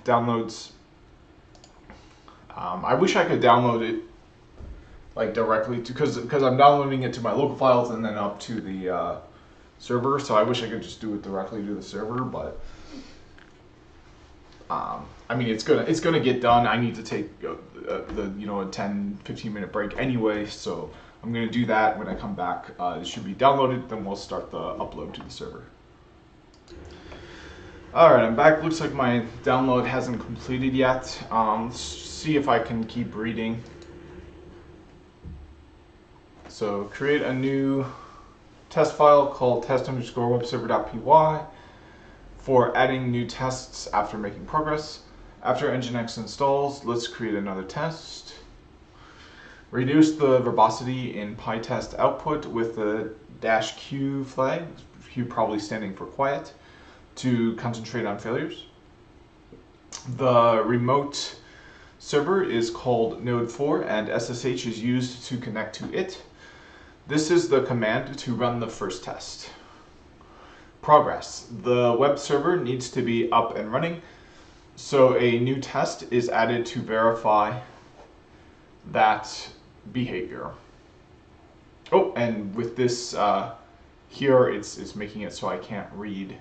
downloads. I wish I could download it like directly to, because I'm downloading it to my local files and then up to the server. So I wish I could just do it directly to the server, but I mean it's gonna get done. I need to take a 10-15 minute break anyway, so I'm gonna do that when I come back. It should be downloaded, then we'll start the upload to the server. Alright, I'm back. Looks like my download hasn't completed yet. Let's see if I can keep reading. So create a new test file called test_webserver.py for adding new tests after making progress. After Nginx installs, let's create another test. Reduce the verbosity in PyTest output with the -q flag, Q probably standing for quiet, to concentrate on failures. The remote server is called node4 and SSH is used to connect to it. This is the command to run the first test. Progress. The web server needs to be up and running, so a new test is added to verify that behavior. Oh, and with this here, it's making it so I can't read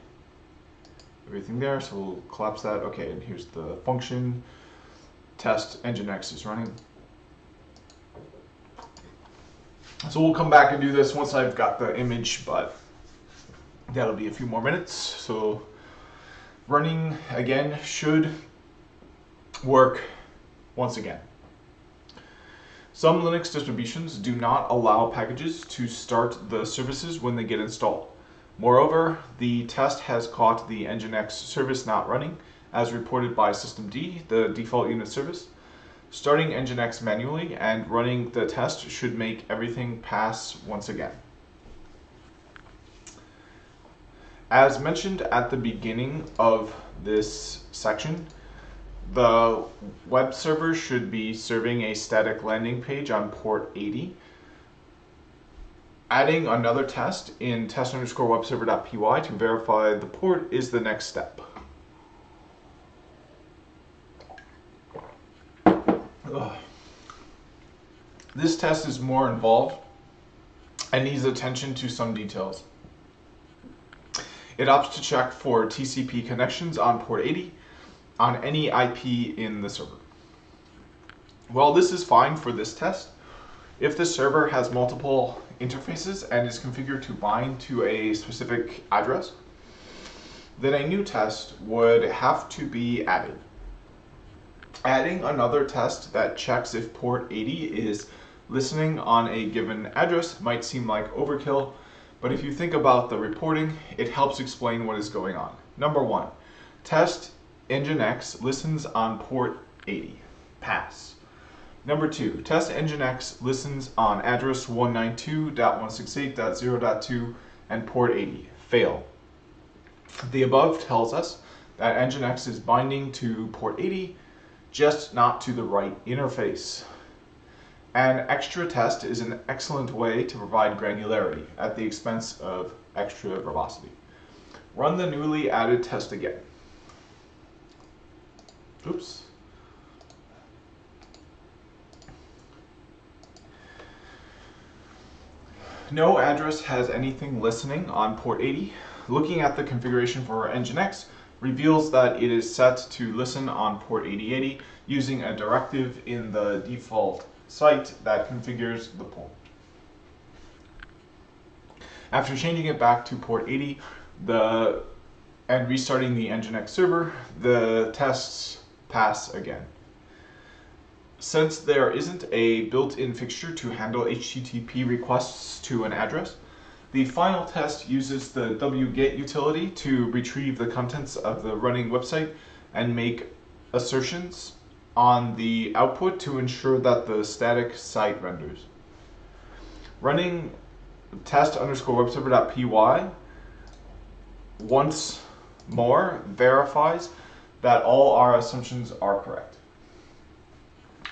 everything there, so we'll collapse that. Okay, and here's the function. Test Nginx is running. So we'll come back and do this once I've got the image, but that'll be a few more minutes. So running again should work once again. Some Linux distributions do not allow packages to start the services when they get installed. Moreover, the test has caught the Nginx service not running, as reported by systemd, the default unit service. Starting Nginx manually and running the test should make everything pass once again. As mentioned at the beginning of this section, the web server should be serving a static landing page on port 80. Adding another test in test_webserver.py to verify the port is the next step. This test is more involved and needs attention to some details. It opts to check for TCP connections on port 80 on any IP in the server. Well, this is fine for this test. If the server has multiple interfaces and is configured to bind to a specific address, then a new test would have to be added. Adding another test that checks if port 80 is listening on a given address might seem like overkill, but if you think about the reporting, it helps explain what is going on. Number 1, test Nginx listens on port 80, pass. Number 2, test Nginx listens on address 192.168.0.2 and port 80, fail. The above tells us that Nginx is binding to port 80, just not to the right interface. An extra test is an excellent way to provide granularity at the expense of extra verbosity. Run the newly added test again. Oops. No address has anything listening on port 80. Looking at the configuration for Nginx, reveals that it is set to listen on port 8080 using a directive in the default site that configures the port. After changing it back to port 80 and restarting the Nginx server, the tests pass again. Since there isn't a built-in fixture to handle HTTP requests to an address, the final test uses the wget utility to retrieve the contents of the running website and make assertions on the output to ensure that the static site renders. Running test_webserver.py once more verifies that all our assumptions are correct.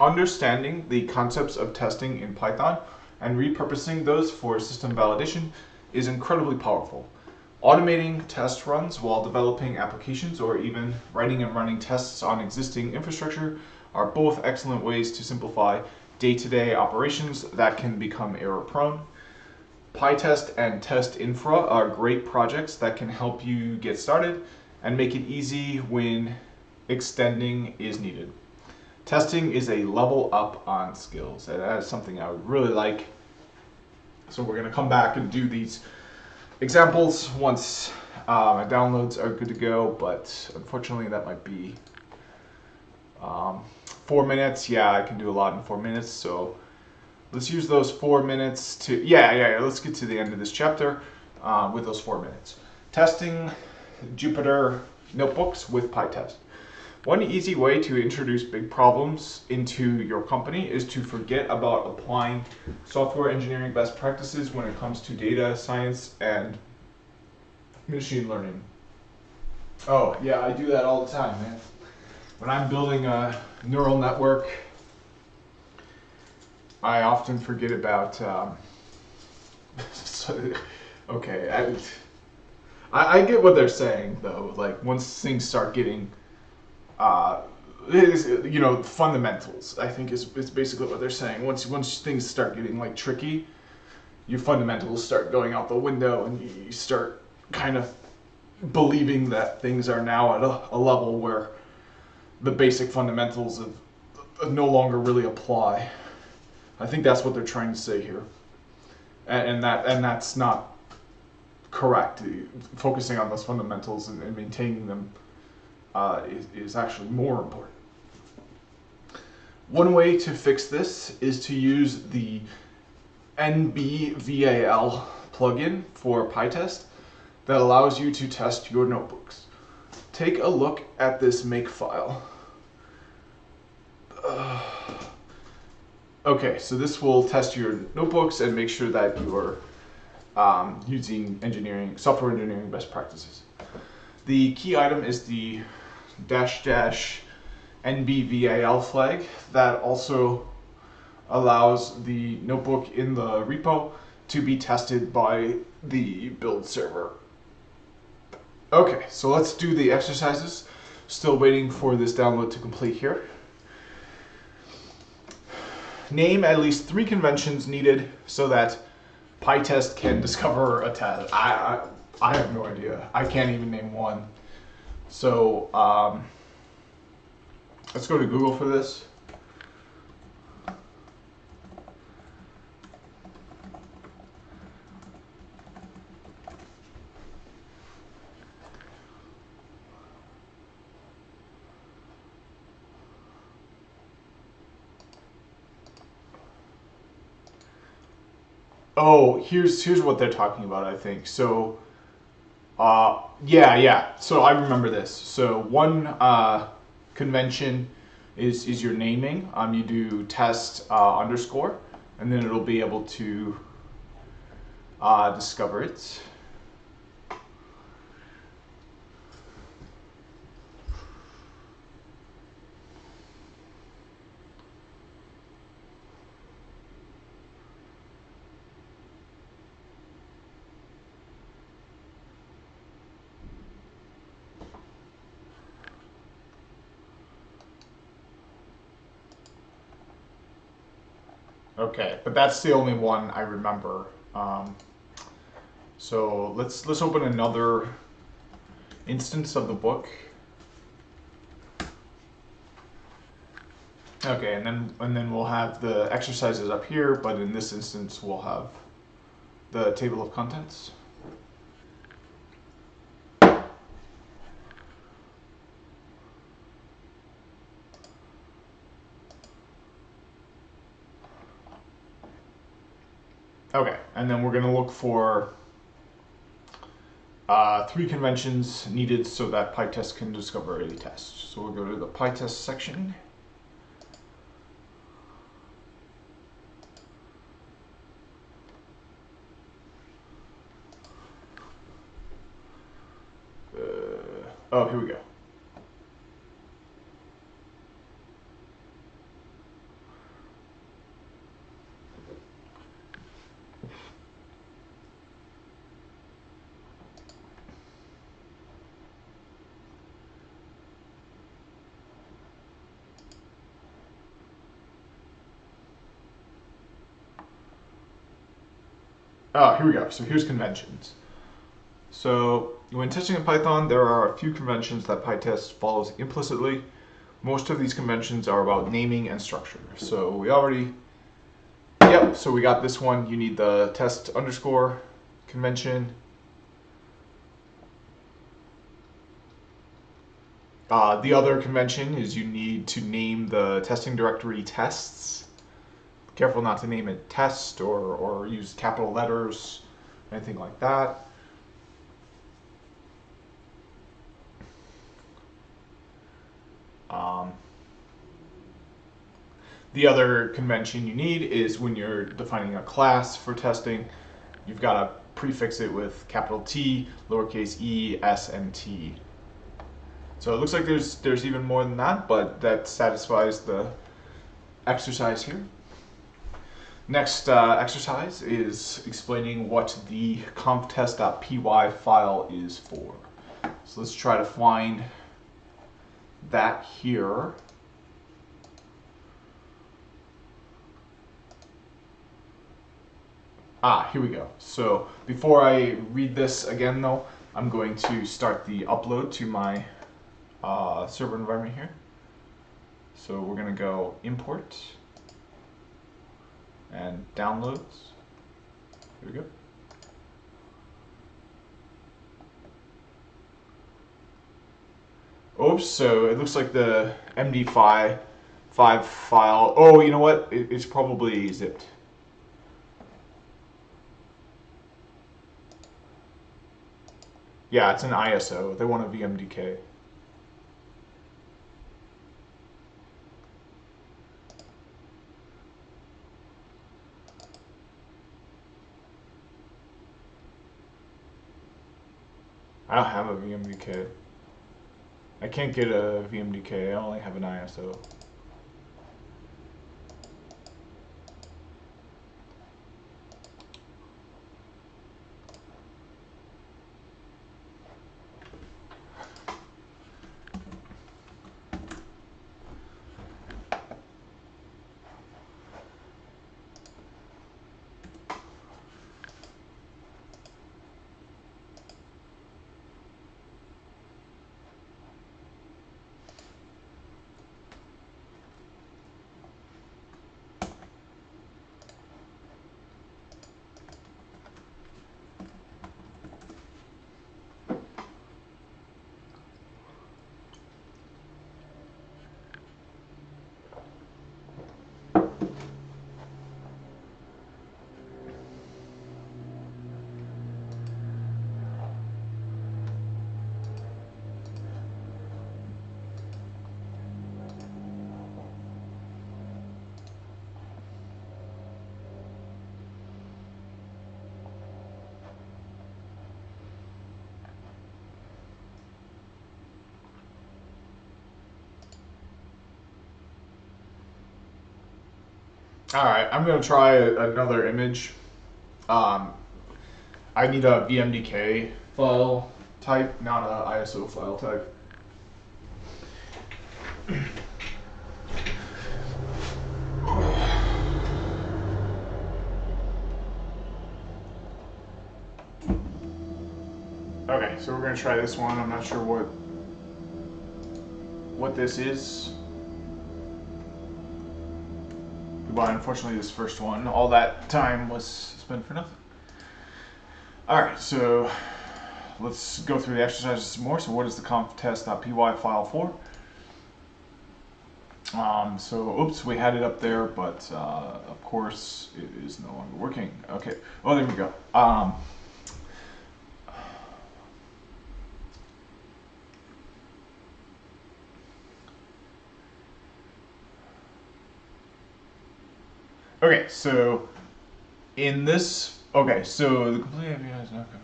Understanding the concepts of testing in Python and repurposing those for system validation is incredibly powerful. Automating test runs while developing applications or even writing and running tests on existing infrastructure are both excellent ways to simplify day-to-day operations that can become error-prone. PyTest and TestInfra are great projects that can help you get started and make it easy when extending is needed. Testing is a level up on skills, and that is something I would really like. So we're going to come back and do these examples once my downloads are good to go, but unfortunately that might be 4 minutes. Yeah, I can do a lot in 4 minutes, so let's use those 4 minutes to, let's get to the end of this chapter with those 4 minutes. Testing Jupyter notebooks with PyTest. One easy way to introduce big problems into your company is to forget about applying software engineering best practices when it comes to data science and machine learning. Oh, yeah, I do that all the time, man. When I'm building a neural network, I often forget about, okay, I get what they're saying, though. Like, once things start getting, fundamentals, I think is basically what they're saying. Once things start getting, like, tricky, your fundamentals start going out the window, and you start kind of believing that things are now at a level where the basic fundamentals of no longer really apply. I think that's what they're trying to say here, and that's not correct. Focusing on those fundamentals and maintaining them is actually more important. One way to fix this is to use the NBVAL plugin for PyTest that allows you to test your notebooks. Take a look at this makefile. Okay, so this will test your notebooks and make sure that you are using software engineering best practices. The key item is the --NBVAL flag that also allows the notebook in the repo to be tested by the build server. Okay, so let's do the exercises. Still waiting for this download to complete here. Name at least 3 conventions needed so that PyTest can discover a test. I have no idea. I can't even name one. So let's go to Google for this. Oh, here's what they're talking about, I think. So, yeah. So I remember this. So one convention is your naming. You do test underscore, and then it'll be able to discover it. Okay, but that's the only one I remember. So let's open another instance of the book. Okay, and then we'll have the exercises up here, but in this instance we'll have the table of contents. Okay, and then we're going to look for 3 conventions needed so that PyTest can discover a test. So we'll go to the PyTest section. Oh, here we go. Here we go. So here's conventions. So when testing in Python, there are a few conventions that PyTest follows implicitly. Most of these conventions are about naming and structure. So we already, so we got this one. You need the test underscore convention. The other convention is you need to name the testing directory tests. Careful not to name it test or use capital letters, anything like that. The other convention you need is when you're defining a class for testing, you've got to prefix it with capital T, lowercase e, s, and t. So it looks like there's even more than that, but that satisfies the exercise here. Next exercise is explaining what the conftest.py file is for. So let's try to find that here. Here we go. So before I read this again though, I'm going to start the upload to my server environment here. So we're going to go import and downloads. Here we go. Oops, so it looks like the MD5 file. Oh, you know what? It's probably zipped. Yeah, it's an ISO. They want a VMDK. I don't have a VMDK. I can't get a VMDK. I only have an ISO. All right, I'm gonna try another image. I need a VMDK file type, not a ISO file type. Okay, so we're gonna try this one. I'm not sure what this is. But unfortunately, this first one, all that time was spent for nothing. All right, so let's go through the exercises some more. So what is the conftest.py file for? So, oops, we had it up there, but of course it is no longer working. Okay, oh, there we go. Okay, so in this, okay, so the complete API is not covered.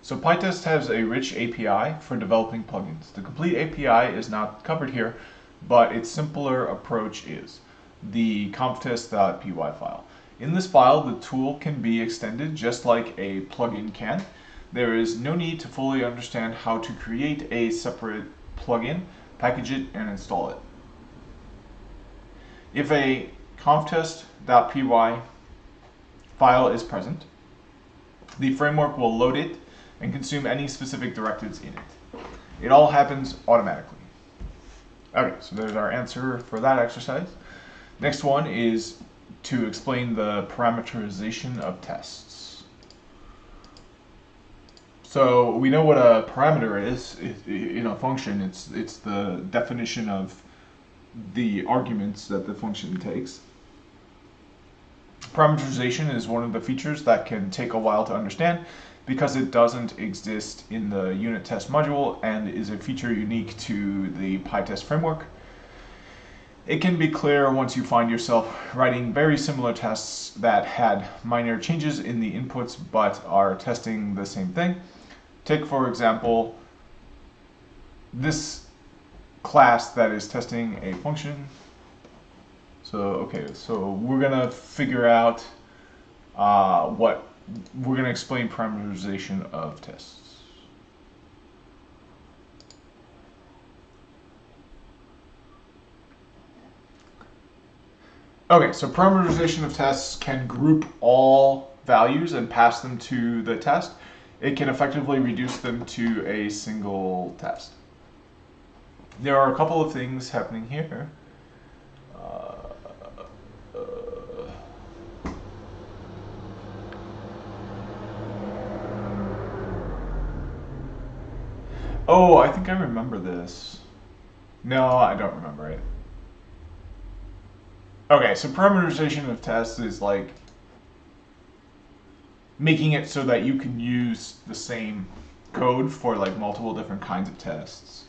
So PyTest has a rich API for developing plugins. The complete API is not covered here, but its simpler approach is the conftest.py file. In this file, the tool can be extended just like a plugin can. There is no need to fully understand how to create a separate plugin, package it, and install it. If a conftest.py file is present, the framework will load it and consume any specific directives in it. It all happens automatically. Okay, so there's our answer for that exercise. Next one is to explain the parameterization of tests. So we know what a parameter is in a function. It's the definition of the arguments that the function takes. Parameterization is one of the features that can take a while to understand because it doesn't exist in the unit test module and is a feature unique to the PyTest framework. It can be clear once you find yourself writing very similar tests that had minor changes in the inputs but are testing the same thing. Take, for example, this class that is testing a function. So, okay, so we're gonna figure out we're gonna explain parameterization of tests. Okay, so parameterization of tests can group all values and pass them to the test. It can effectively reduce them to a single test. There are a couple of things happening here. Oh, I think I remember this. No, I don't remember it. Okay, so parameterization of tests is like making it so that you can use the same code for like multiple different kinds of tests.